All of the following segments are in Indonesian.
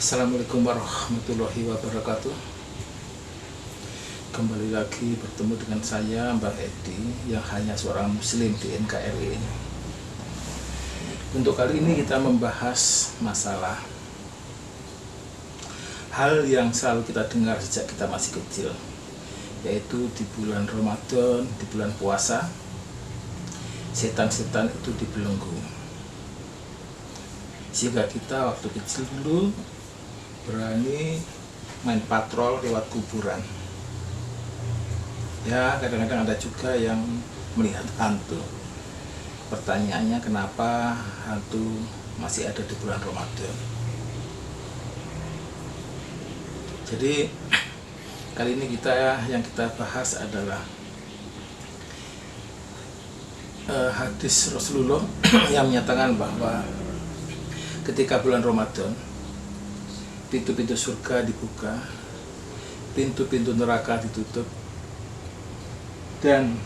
Assalamualaikum warahmatullahi wabarakatuh. Kembali lagi bertemu dengan saya Mbak Edi yang hanya seorang muslim di NKRI ini. Untuk kali ini kita membahas masalah hal yang selalu kita dengar sejak kita masih kecil, yaitu di bulan Ramadan, di bulan puasa, setan-setan itu dibelenggu. Sehingga kita waktu kecil dulu berani main patrol lewat kuburan. Ya, kadang-kadang ada juga yang melihat hantu. Pertanyaannya, kenapa hantu masih ada di bulan Ramadan? Jadi kali ini yang kita bahas adalah hadis Rasulullah yang menyatakan bahwa ketika bulan Ramadan, pintu-pintu surga dibuka, pintu-pintu neraka ditutup, dan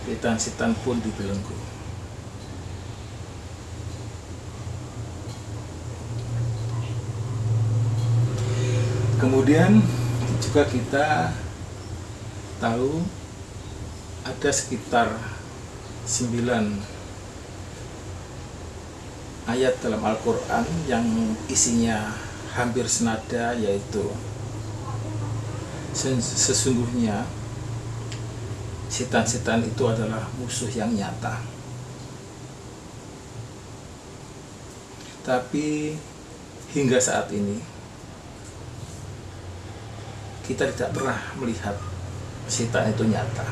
setan-setan pun dibelenggu. Kemudian juga kita tahu ada sekitar 9 ayat dalam Al-Quran yang isinya hampir senada, yaitu sesungguhnya setan-setan itu adalah musuh yang nyata. Tapi hingga saat ini kita tidak pernah melihat setan itu nyata.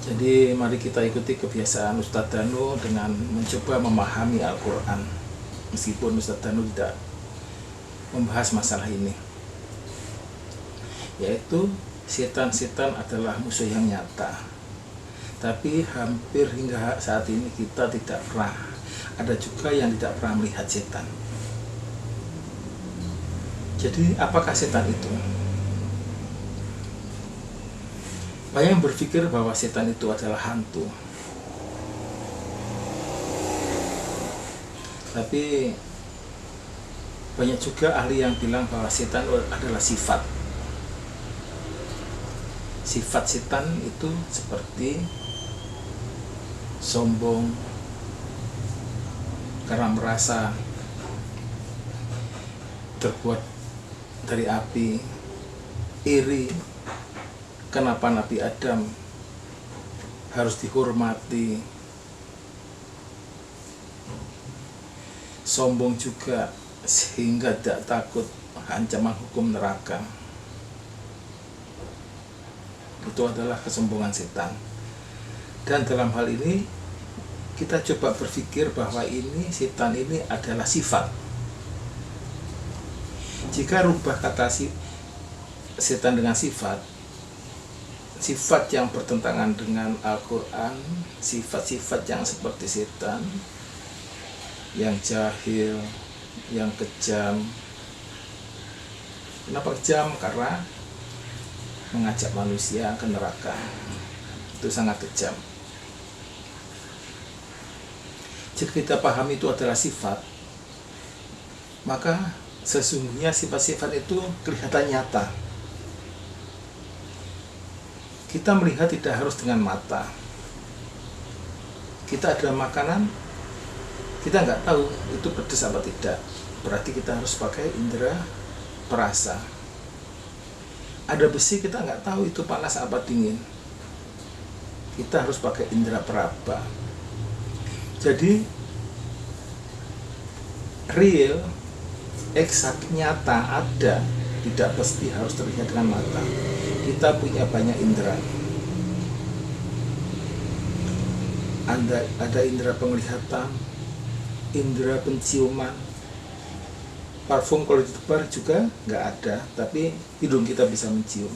Jadi mari kita ikuti kebiasaan Ustadz Danu dengan mencoba memahami Al-Quran, meskipun Ustadz Danu tidak membahas masalah ini, yaitu setan-setan adalah musuh yang nyata. Tapi hampir hingga saat ini kita tidak pernah, ada juga yang tidak pernah melihat setan. Jadi apakah setan itu? Banyak yang berpikir bahwa setan itu adalah hantu. Tapi banyak juga ahli yang bilang bahwa setan adalah sifat. Sifat setan itu seperti sombong karena merasa terbuat dari api, iri kenapa Nabi Adam harus dihormati, sombong juga sehingga tidak takut ancaman hukum neraka. Itu adalah kesombongan setan. Dan dalam hal ini kita coba berpikir bahwa ini setan ini adalah sifat. Jika rubah kata setan dengan sifat yang bertentangan dengan Al-Quran, sifat-sifat yang seperti setan, yang jahil, yang kejam. Kenapa kejam? Karena mengajak manusia ke neraka. Itu sangat kejam. Jika kita pahami itu adalah sifat, maka sesungguhnya sifat-sifat itu kelihatan nyata. Kita melihat tidak harus dengan mata. Kita ada makanan, kita nggak tahu itu pedas apa tidak. Berarti kita harus pakai indera perasa. Ada besi, kita nggak tahu itu panas apa dingin. Kita harus pakai indera peraba. Jadi real, eksak, nyata, ada, tidak pasti harus terlihat dengan mata. Kita punya banyak indera. Ada indera penglihatan, indera penciuman. Parfum kalau ditebar juga nggak ada, tapi hidung kita bisa mencium.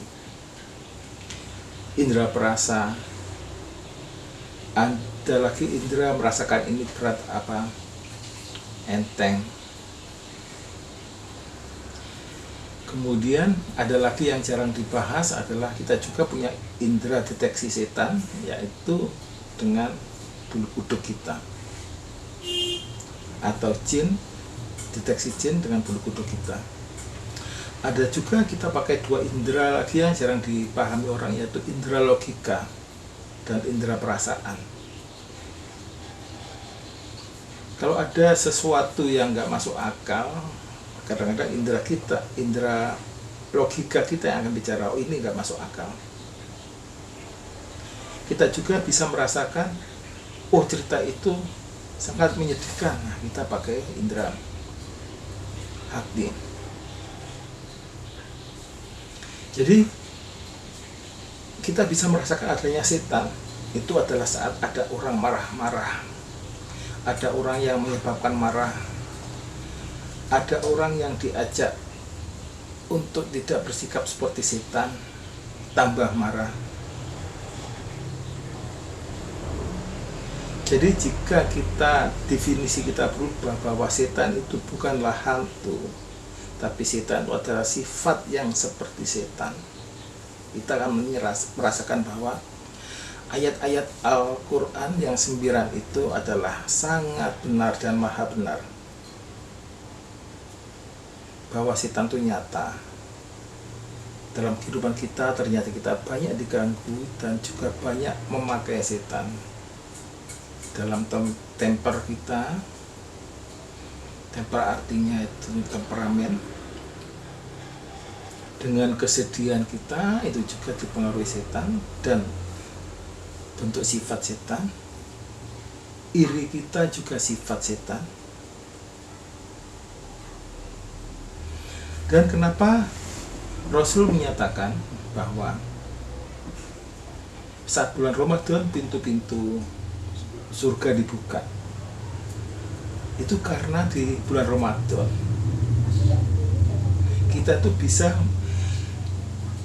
Indera perasa. Ada lagi indera merasakan ini berat apa, enteng. Kemudian ada lagi yang jarang dibahas adalah kita juga punya indera deteksi setan, yaitu dengan bulu kuduk kita atau jin deteksi jin dengan bulu kuduk kita. Ada juga kita pakai dua indera lagi yang jarang dipahami orang, yaitu indera logika dan indera perasaan. Kalau ada sesuatu yang nggak masuk akal, kadang-kadang indera logika kita yang akan bicara, oh ini nggak masuk akal. Kita juga bisa merasakan, oh cerita itu sangat menyedihkan. Nah, kita pakai indera hati. Jadi kita bisa merasakan adanya setan itu adalah saat ada orang marah-marah, ada orang yang menyebabkan marah, ada orang yang diajak untuk tidak bersikap seperti setan, tambah marah. Jadi jika definisi kita berubah bahwa setan itu bukanlah hantu, tapi setan itu adalah sifat yang seperti setan, kita akan merasakan bahwa ayat-ayat Al-Quran yang 9 itu adalah sangat benar dan maha benar, bahwa setan itu nyata. Dalam kehidupan kita ternyata kita banyak diganggu dan juga banyak memakai setan. Dalam temper kita, temper artinya itu temperamen, dengan kesedihan kita itu juga dipengaruhi setan dan bentuk sifat setan. Iri kita juga sifat setan. Dan kenapa Rasul menyatakan bahwa saat bulan Ramadan pintu-pintu surga dibuka? Itu karena di bulan Ramadan kita tuh bisa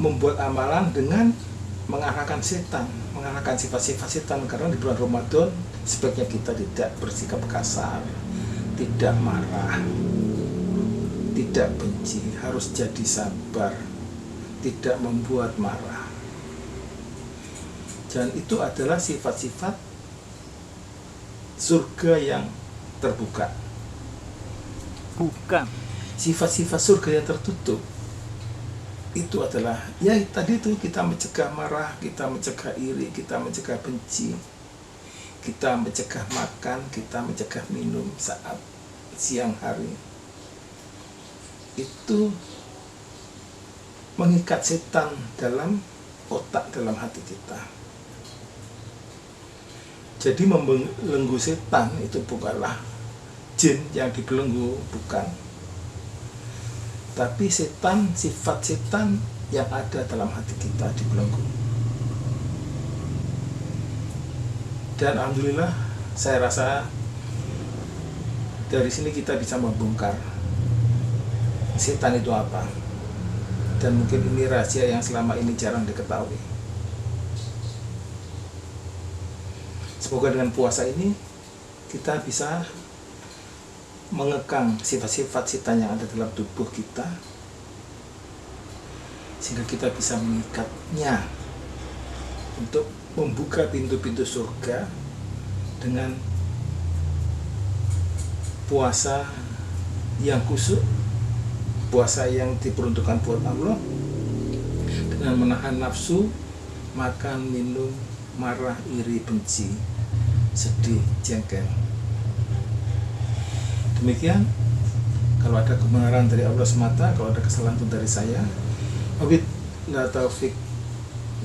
membuat amalan dengan mengalahkan setan, mengalahkan sifat-sifat setan. Karena di bulan Ramadan sebaiknya kita tidak bersikap kasar, tidak marah, tidak benci, harus jadi sabar, tidak membuat marah. Dan itu adalah sifat-sifat surga yang terbuka. Bukan sifat-sifat surga yang tertutup. Itu adalah ya tadi itu, kita mencegah marah, kita mencegah iri, kita mencegah benci, kita mencegah makan, kita mencegah minum saat siang hari. Itu mengikat setan dalam otak, dalam hati kita. Jadi membelenggu setan itu bukanlah jin yang dibelenggu, bukan. Tapi setan, sifat setan yang ada dalam hati kita dibelenggu. Dan alhamdulillah saya rasa dari sini kita bisa membongkar setan itu apa. Dan mungkin ini rahasia yang selama ini jarang diketahui. Semoga dengan puasa ini kita bisa mengekang sifat-sifat setan yang ada dalam tubuh kita, sehingga kita bisa mengikatnya untuk membuka pintu-pintu surga dengan puasa yang khusyuk, puasa yang diperuntukkan buat Allah, dengan menahan nafsu, makan, minum, marah, iri, benci, sedih, jengkel. Demikian, kalau ada kebenaran dari Allah semata, kalau ada kesalahan itu dari saya. Wabillahi taufik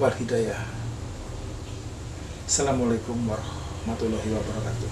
wal hidayah. Assalamualaikum warahmatullahi wabarakatuh.